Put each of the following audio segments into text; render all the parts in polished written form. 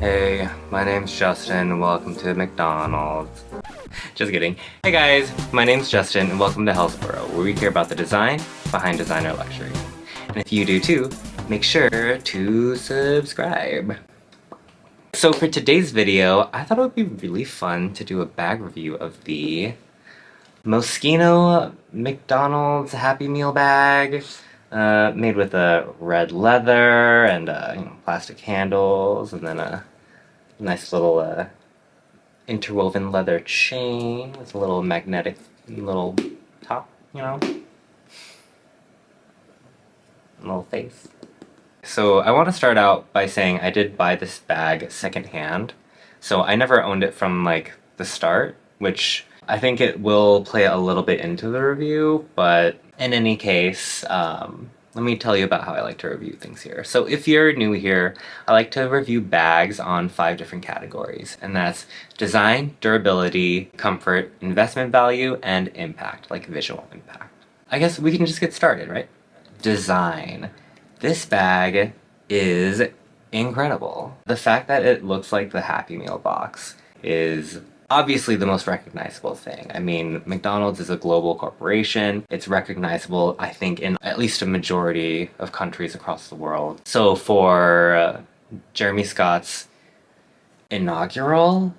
Hey, my name's Justin and welcome to McDonald's. Just kidding. Hey guys, my name's Justin and welcome to Healthboro, where we hear about the design behind designer luxury. And if you do too, make sure to subscribe. So for today's video, I thought it would be really fun to do a bag review of the Moschino McDonald's Happy Meal bag. Made with a red leather and plastic handles, and then a nice little interwoven leather chain with a little magnetic little top, little face. So I want to start out by saying I did buy this bag secondhand, so I never owned it from like the start, which I think it will play a little bit into the review, but in any case, let me tell you about how I like to review things here. So if you're new here, I like to review bags on 5 different categories, and that's design, durability, comfort, investment value, and impact, like visual impact. I guess we can just get started, right? Design. This bag is incredible. The fact that it looks like the Happy Meal box is obviously the most recognizable thing. I mean, McDonald's is a global corporation. It's recognizable, I think, in at least a majority of countries across the world. So for Jeremy Scott's inaugural,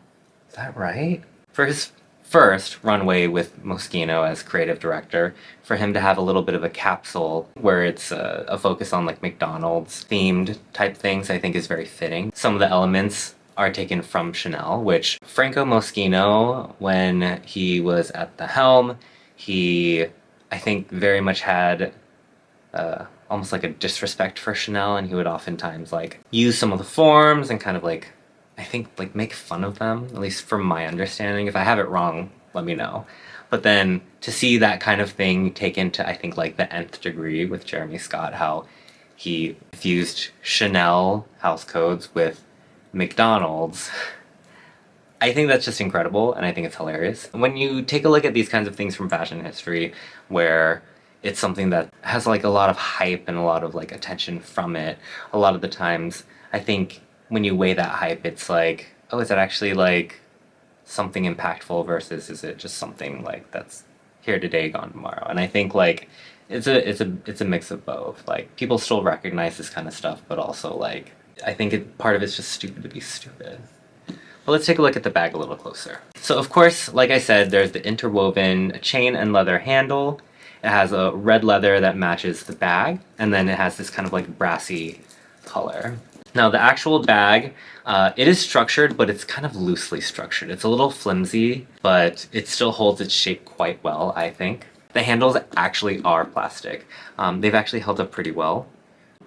is that right? For his first runway with Moschino as creative director, for him to have a little bit of a capsule where it's a focus on like McDonald's themed type things, I think is very fitting. Some of the elements are taken from Chanel, which Franco Moschino, when he was at the helm, he, I think, very much had almost like a disrespect for Chanel, and he would oftentimes like use some of the forms and kind of like, I think, like make fun of them, at least from my understanding. If I have it wrong, let me know. But then to see that kind of thing taken to, I think, like the nth degree with Jeremy Scott, how he fused Chanel house codes with McDonald's, I think that's just incredible, and I think it's hilarious. When you take a look at these kinds of things from fashion history, where it's something that has like a lot of hype and a lot of like attention from it, a lot of the times, I think when you weigh that hype, it's like, oh, is it actually like something impactful versus is it just something like that's here today, gone tomorrow? And I think like it's a mix of both. Like people still recognize this kind of stuff, but also like I think part of it's just stupid to be stupid. But let's take a look at the bag a little closer. So of course, like I said, there's the interwoven chain and leather handle. It has a red leather that matches the bag, and then it has this kind of like brassy color. Now the actual bag, it is structured, but it's kind of loosely structured. It's a little flimsy, but it still holds its shape quite well, I think. The handles actually are plastic. They've actually held up pretty well.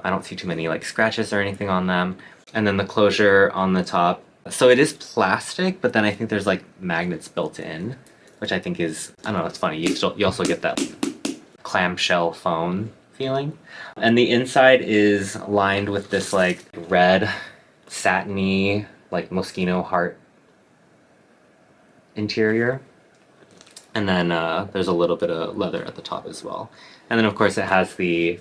I don't see too many like scratches or anything on them. And then the closure on the top. So it is plastic, but then I think there's like magnets built in, which I think is, I don't know, it's funny. You also get that clamshell phone feeling. And the inside is lined with this like red, satiny, like Moschino heart interior. And then there's a little bit of leather at the top as well. And then of course it has the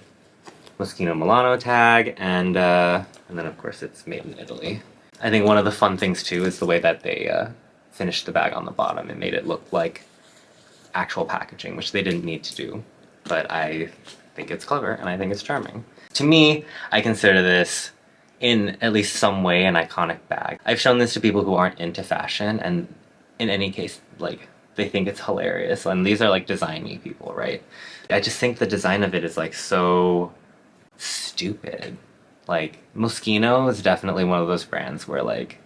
Moschino Milano tag, and then of course it's made in Italy. I think one of the fun things too is the way that they finished the bag on the bottom. It made it look like actual packaging, which they didn't need to do. But I think it's clever, and I think it's charming. To me, I consider this, in at least some way, an iconic bag. I've shown this to people who aren't into fashion, and in any case, like, they think it's hilarious. And these are like designy people, right? I just think the design of it is like so stupid. Like, Moschino is definitely one of those brands where like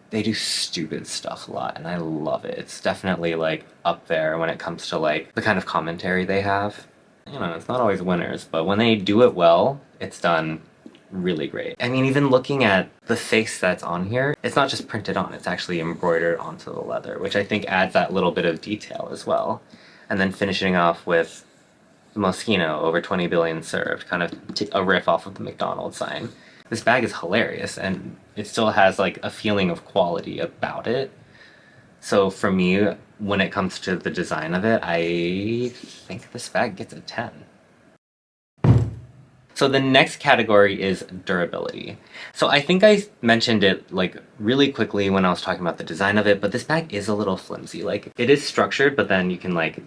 they do stupid stuff a lot, and I love it. It's definitely like up there when it comes to like the kind of commentary they have. You know, it's not always winners, but when they do it well, it's done really great. I mean, even looking at the face that's on here, it's not just printed on, it's actually embroidered onto the leather, which I think adds that little bit of detail as well. And then finishing off with Moschino, over 20 billion served, kind of a riff off of the McDonald's sign. This bag is hilarious, and it still has like a feeling of quality about it. So for me, when it comes to the design of it, I think this bag gets a 10. So the next category is durability. So I think I mentioned it like really quickly when I was talking about the design of it, but this bag is a little flimsy. Like it is structured, but then you can like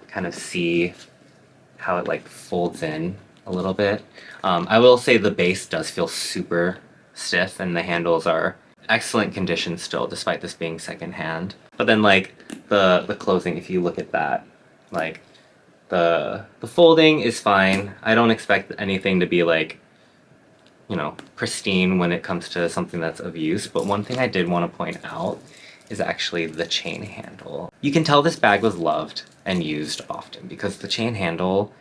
kind of see how it like folds in a little bit. I will say the base does feel super stiff and the handles are excellent condition still despite this being secondhand. But then like the clothing, if you look at that, like the folding is fine. I don't expect anything to be like, you know, pristine when it comes to something that's of use, but one thing I did want to point out is actually the chain handle. You can tell this bag was loved and used often because the chain handle,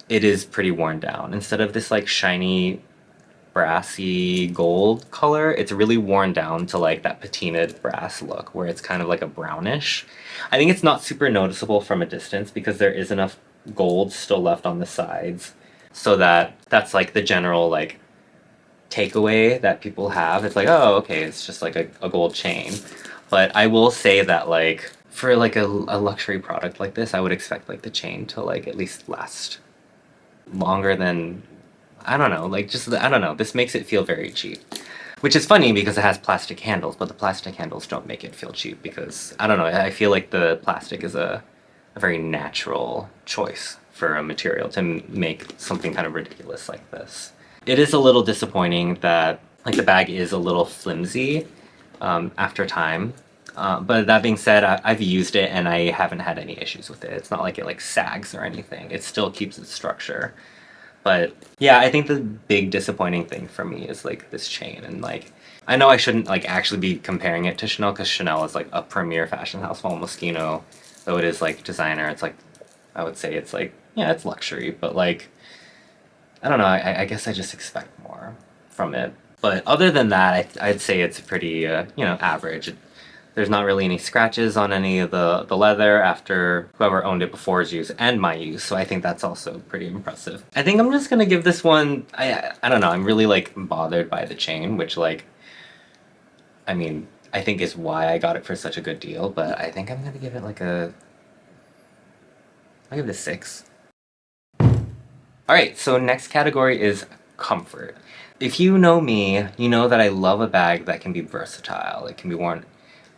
it is pretty worn down. Instead of this like shiny brassy gold color, it's really worn down to like that patinaed brass look where it's kind of like a brownish. I think it's not super noticeable from a distance because there is enough gold still left on the sides so that that's like the general like takeaway that people have. It's like, oh, okay, it's just like a gold chain. But I will say that like for like a luxury product like this, I would expect like the chain to like at least last longer than, I don't know, like just, I don't know, this makes it feel very cheap. Which is funny because it has plastic handles, but the plastic handles don't make it feel cheap because, I don't know, I feel like the plastic is a very natural choice for a material to make something kind of ridiculous like this. It is a little disappointing that like the bag is a little flimsy after time. But that being said, I've used it and I haven't had any issues with it. It's not like it like sags or anything. It still keeps its structure. But yeah, I think the big disappointing thing for me is like this chain, and like I know I shouldn't like actually be comparing it to Chanel because Chanel is like a premier fashion house, while Moschino, though it is like designer, it's like I would say it's like, yeah, it's luxury, but like I don't know, I guess I just expect more from it. But other than that, I'd say it's pretty you know, average. There's not really any scratches on any of the leather after whoever owned it before's use and my use, so I think that's also pretty impressive. I think I'm just gonna give this one, I don't know, I'm really like bothered by the chain, which like, I mean, I think is why I got it for such a good deal, but I think I'm gonna give it like I'll give it a 6. Alright, so next category is comfort. If you know me, you know that I love a bag that can be versatile. It can be worn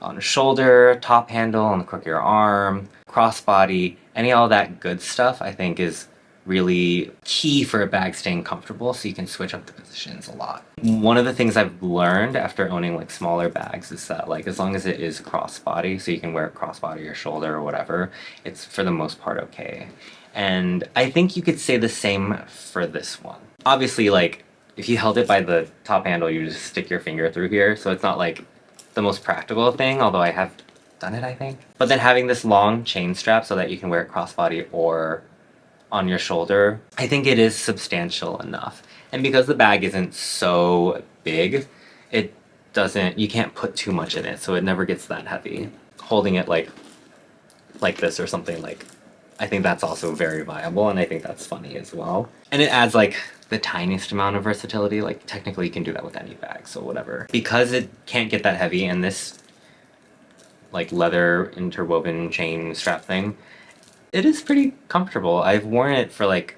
on a shoulder, top handle, on the crook of your arm, crossbody, all that good stuff I think is really key for a bag staying comfortable so you can switch up the positions a lot. One of the things I've learned after owning like smaller bags is that like as long as it is crossbody, so you can wear it crossbody or shoulder or whatever, it's for the most part okay. And I think you could say the same for this one. Obviously like if you held it by the top handle, you just stick your finger through here, so it's not like the most practical thing, although I have done it, I think. But then having this long chain strap so that you can wear it crossbody or on your shoulder, I think it is substantial enough. And because the bag isn't so big, it doesn't, you can't put too much in it, so it never gets that heavy. Holding it like this or something, like, I think that's also very viable, and I think that's funny as well. And it adds like the tiniest amount of versatility. Like technically you can do that with any bag, so whatever. Because it can't get that heavy, and this like leather interwoven chain strap thing, it is pretty comfortable. I've worn it for like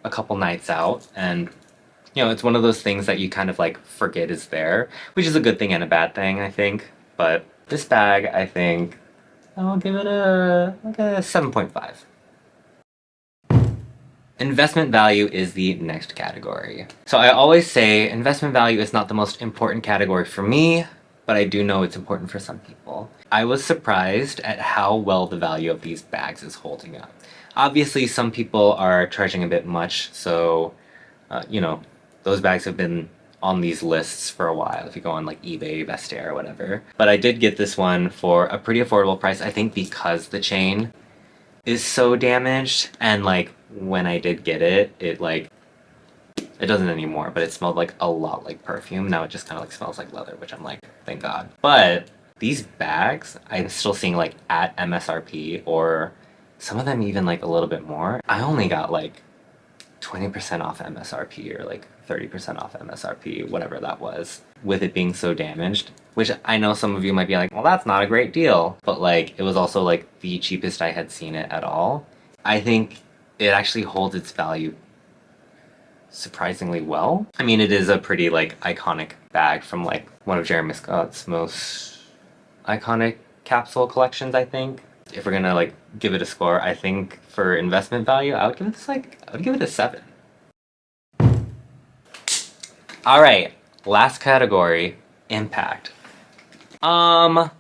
a couple nights out, and you know, it's one of those things that you kind of like forget is there, which is a good thing and a bad thing, I think. But this bag, I think I'll give it a 7.5. Investment value is the next category. So I always say investment value is not the most important category for me, but I do know it's important for some people. I was surprised at how well the value of these bags is holding up. Obviously, some people are charging a bit much, so you know, those bags have been on these lists for a while if you go on like eBay, Vestiaire, or whatever. But I did get this one for a pretty affordable price, I think because the chain is so damaged, and like when I did get it, it doesn't anymore, but it smelled like a lot like perfume. Now it just kind of like smells like leather, which I'm like, thank God. But these bags, I'm still seeing like at MSRP, or some of them even like a little bit more. I only got like 20% off MSRP or like 30% off MSRP, whatever that was, with it being so damaged, which I know some of you might be like, well, that's not a great deal, but like it was also like the cheapest I had seen it at all. I think it actually holds its value surprisingly well. I mean, it is a pretty like iconic bag from like one of Jeremy Scott's most iconic capsule collections, I think. If we're gonna like give it a score, I think for investment value, I would give it this I would give it a 7. All right, last category, impact. Does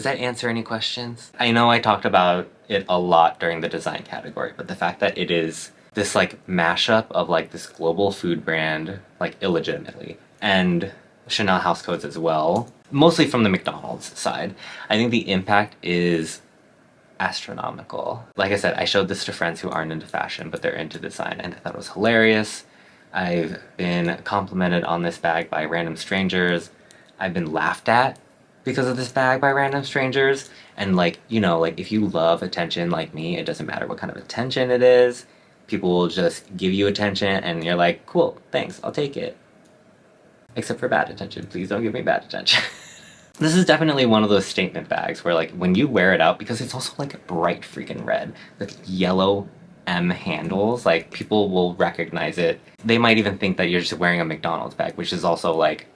that answer any questions? I know I talked about it a lot during the design category, but the fact that it is this like mashup of like this global food brand, like illegitimately, and Chanel house codes as well, mostly from the McDonald's side, I think the impact is astronomical. Like I said, I showed this to friends who aren't into fashion, but they're into design, and I thought it was hilarious. I've been complimented on this bag by random strangers. I've been laughed at because of this bag by random strangers. And like, you know, like if you love attention like me, it doesn't matter what kind of attention it is. People will just give you attention and you're like, cool, thanks, I'll take it. Except for bad attention. Please don't give me bad attention. This is definitely one of those statement bags where like when you wear it out, because it's also like bright freaking red, like yellow M handles, like people will recognize it. They might even think that you're just wearing a McDonald's bag, which is also like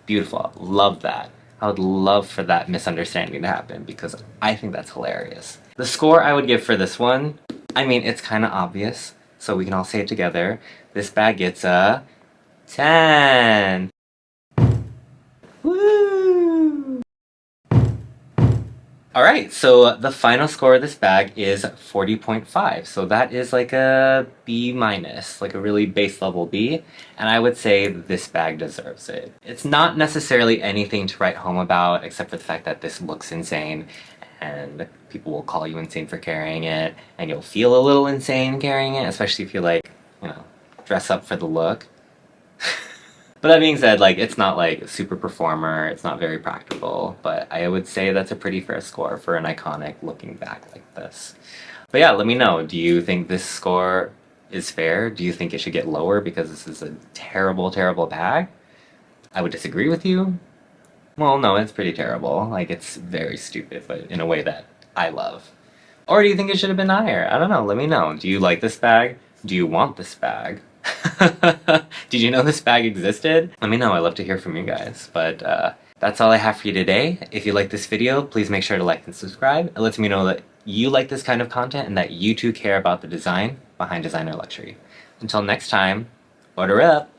beautiful. Love that. I would love for that misunderstanding to happen because I think that's hilarious. The score I would give for this one, I mean, it's kind of obvious, so we can all say it together. This bag gets a 10. Woo! Alright, so the final score of this bag is 40.5, so that is like a B minus, like a really base level B, and I would say this bag deserves it. It's not necessarily anything to write home about, except for the fact that this looks insane, and people will call you insane for carrying it, and you'll feel a little insane carrying it, especially if you like, you know, dress up for the look. But that being said, like, it's not like super performer, it's not very practical, but I would say that's a pretty fair score for an iconic looking bag like this. But yeah, let me know, do you think this score is fair? Do you think it should get lower because this is a terrible, terrible bag? I would disagree with you. Well, no, it's pretty terrible. Like, it's very stupid, but in a way that I love. Or do you think it should have been higher? I don't know, let me know. Do you like this bag? Do you want this bag? Did you know this bag existed? Let me know, I love to hear from you guys. But that's all I have for you today. If you like this video, please make sure to like and subscribe. It lets me know that you like this kind of content and that you too care about the design behind designer luxury. Until next time, order up!